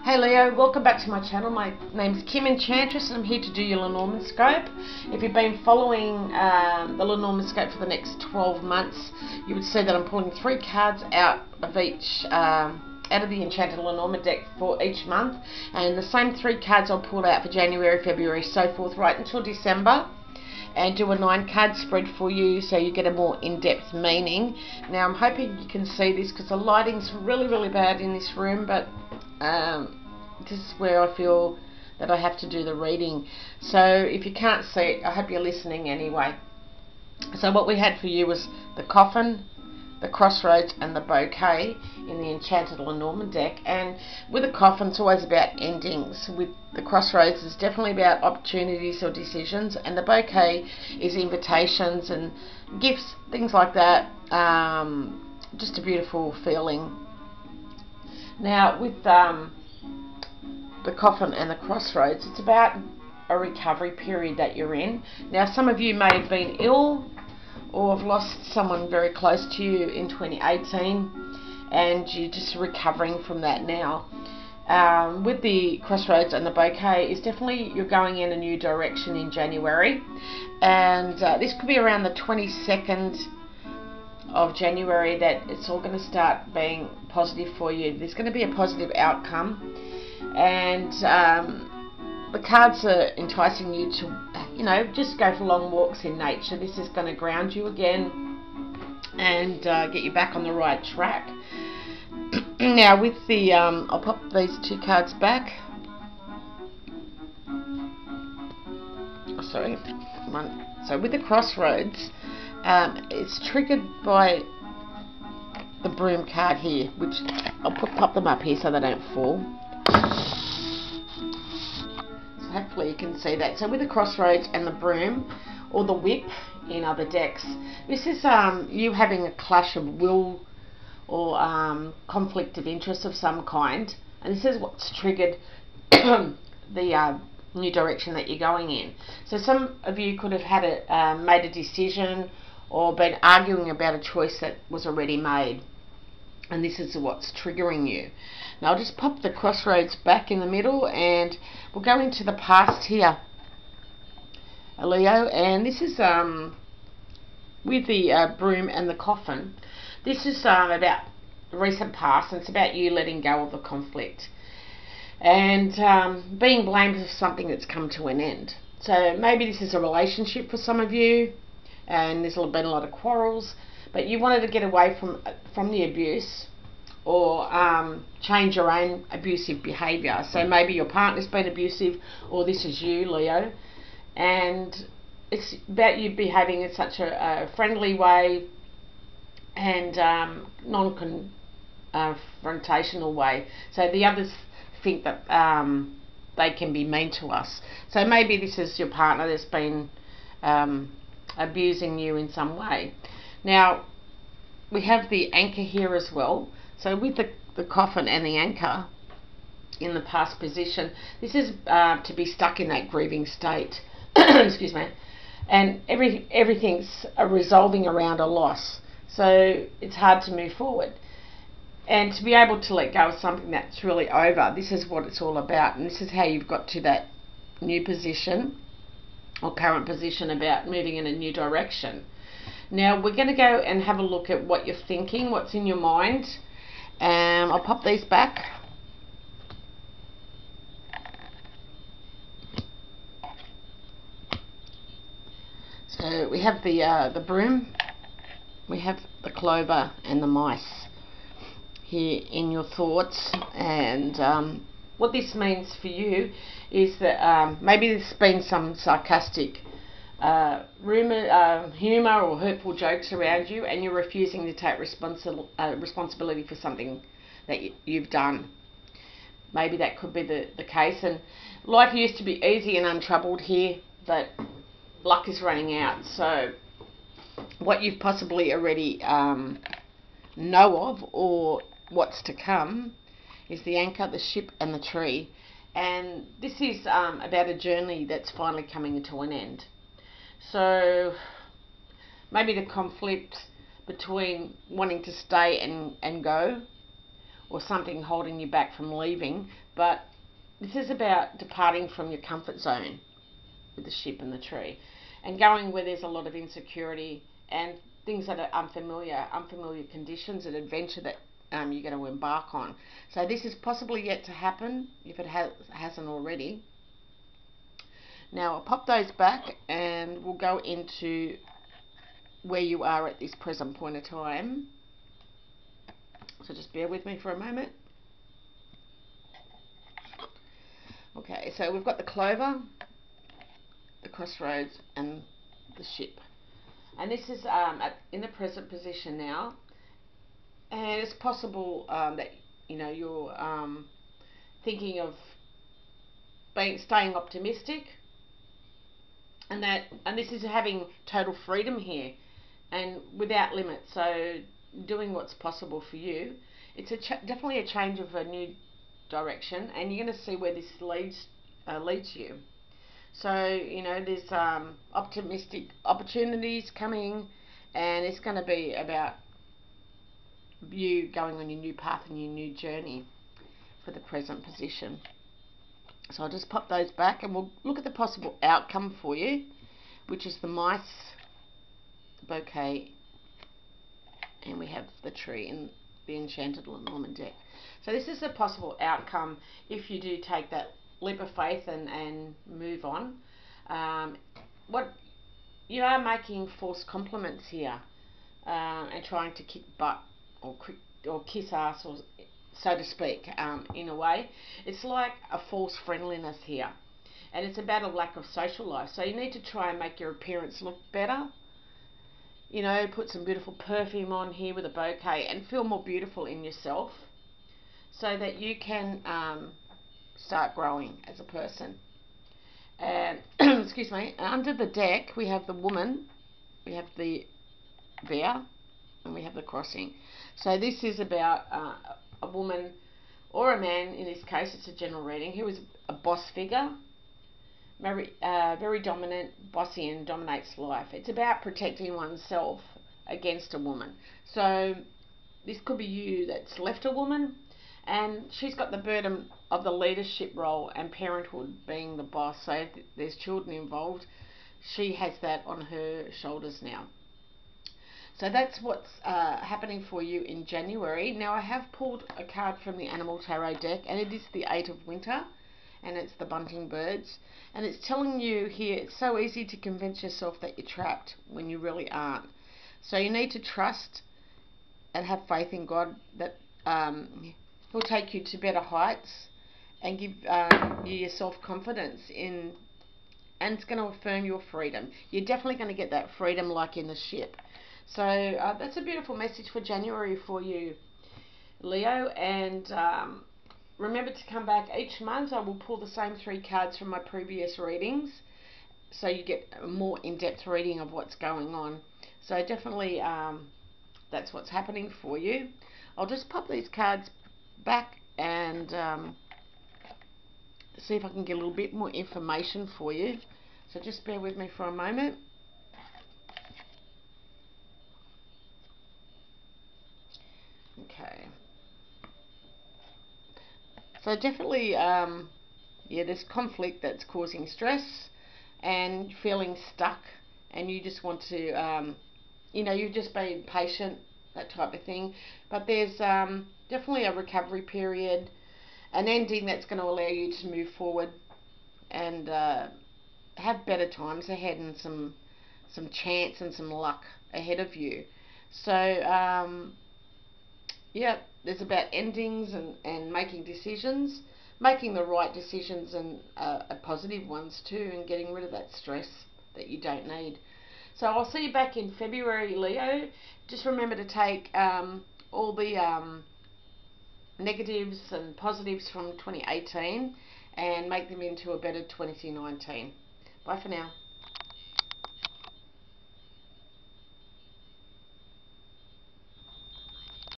Hey Leo, welcome back to my channel. My name's Kim Enchantress and I'm here to do your Lenormandscope. If you've been following the Lenormandscope for the next 12 months, you would see that I'm pulling 3 cards out of each, out of the Enchanted Lenormand deck for each month, and the same 3 cards I'll pull out for January, February, so forth, right until December, and do a 9-card spread for you so you get a more in-depth meaning. Now I'm hoping you can see this because the lighting's really bad in this room, but this is where I feel that I have to do the reading. So if you can't see it, I hope you're listening anyway. So what we had for you was the Coffin, the Crossroads and the Bouquet in the Enchanted Lenormand deck. And with the Coffin, it's always about endings. With the Crossroads, it's definitely about opportunities or decisions, and the Bouquet is invitations and gifts, things like that. Just a beautiful feeling. Now with the Coffin and the Crossroads, it's about a recovery period that you're in. Now some of you may have been ill or have lost someone very close to you in 2018 and you're just recovering from that now. With the Crossroads and the Bouquet, is definitely you're going in a new direction in January, and this could be around the 22nd of January that it's all going to start being positive for you. There's going to be a positive outcome, and the cards are enticing you to, you know, just go for long walks in nature. This is going to ground you again and get you back on the right track. Now with the, I'll pop these 2 cards back. Oh, sorry, one. So with the Crossroads, it's triggered by the Broom card here, which I'll pop them up here so they don't fall. So hopefully you can see that. So with the Crossroads and the Broom, or the Whip in other decks, this is you having a clash of will or conflict of interest of some kind, and this is what's triggered the new direction that you're going in. So some of you could have had made a decision or been arguing about a choice that was already made, and this is what's triggering you. Now I'll just pop the Crossroads back in the middle and we'll go into the past here, Leo, and this is with the Broom and the Coffin. This is about the recent past, and it's about you letting go of the conflict and being blamed for something that's come to an end. So maybe this is a relationship for some of you, and there's been a lot of quarrels, but you wanted to get away from the abuse or change your own abusive behaviour. So maybe your partner's been abusive, or this is you, Leo, and it's about you behaving in such a friendly way and non-confrontational way, so the others think that they can be mean to us. So maybe this is your partner that's been abusing you in some way. Now we have the anchor here as well. So with the Coffin and the anchor in the past position, this is to be stuck in that grieving state excuse me, and everything's resolving around a loss, so it's hard to move forward. And to be able to let go of something that's really over, this is what it's all about, and this is how you've got to that new position or current position about moving in a new direction. Now we're going to go and have a look at what you're thinking, what's in your mind. I'll pop these back. So we have the Broom, we have the Clover and the Mice here in your thoughts, and what this means for you is that maybe there's been some sarcastic humour or hurtful jokes around you, and you're refusing to take responsibility for something that you've done. Maybe that could be the case, and life used to be easy and untroubled here, but luck is running out. So what you've possibly already know of, or what's to come, is the anchor, the ship and the tree, and this is about a journey that's finally coming to an end. So maybe the conflict between wanting to stay and go, or something holding you back from leaving, but this is about departing from your comfort zone with the ship and the tree, and going where there's a lot of insecurity and things that are unfamiliar conditions and adventure that you're going to embark on. So this is possibly yet to happen if it hasn't already. Now I'll pop those back and we'll go into where you are at this present point of time. So just bear with me for a moment. Okay, so we've got the Clover, the Crossroads and the Ship. And this is in the present position now. And it's possible that you're thinking of staying optimistic, and this is having total freedom here and without limits. So doing what's possible for you. It's definitely a change of a new direction, and you're going to see where this leads you. So there's optimistic opportunities coming, and it's going to be about you going on your new path and your new journey for the present position. So I'll just pop those back and we'll look at the possible outcome for you, which is the mice, the bouquet, and we have the tree in the Enchanted Lenormand deck. So this is a possible outcome if you do take that leap of faith and move on. What you are making false compliments here, and trying to kick butt or kiss ass, or so to speak, in a way. It's like a false friendliness here, and it's about a lack of social life. So you need to try and make your appearance look better. Put some beautiful perfume on here with a bouquet and feel more beautiful in yourself, so that you can start growing as a person. And excuse me, under the deck we have the Woman, we have the Bear, and we have the Crossing. So this is about a woman or a man, in this case it's a general reading, who is a boss figure, very dominant, bossy, and dominates life. It's about protecting oneself against a woman. So this could be you that's left a woman, and she's got the burden of the leadership role and parenthood, being the boss. So if there's children involved, she has that on her shoulders now. So that's what's happening for you in January. Now I have pulled a card from the Animal Tarot deck, and it is the Eight of Winter, and it's the bunting birds, and it's telling you here it's so easy to convince yourself that you're trapped when you really aren't. So you need to trust and have faith in God that He'll take you to better heights and give you your self-confidence in, and it's going to affirm your freedom. You're definitely going to get that freedom like in the Ship. So that's a beautiful message for January for you, Leo. And remember to come back each month. I will pull the same 3 cards from my previous readings, so you get a more in-depth reading of what's going on. So definitely that's what's happening for you. I'll just pop these cards back and see if I can get a little bit more information for you. So just bear with me for a moment. Okay. So definitely, yeah, there's conflict that's causing stress and feeling stuck, and you just want to, you've just been patient, that type of thing. But there's definitely a recovery period, an ending that's going to allow you to move forward and have better times ahead, and some chance and some luck ahead of you. So yeah, there's about endings and making decisions, making the right decisions, and positive ones too, and getting rid of that stress that you don't need. So I'll see you back in February, Leo. Just remember to take all the negatives and positives from 2018 and make them into a better 2019. Bye for now.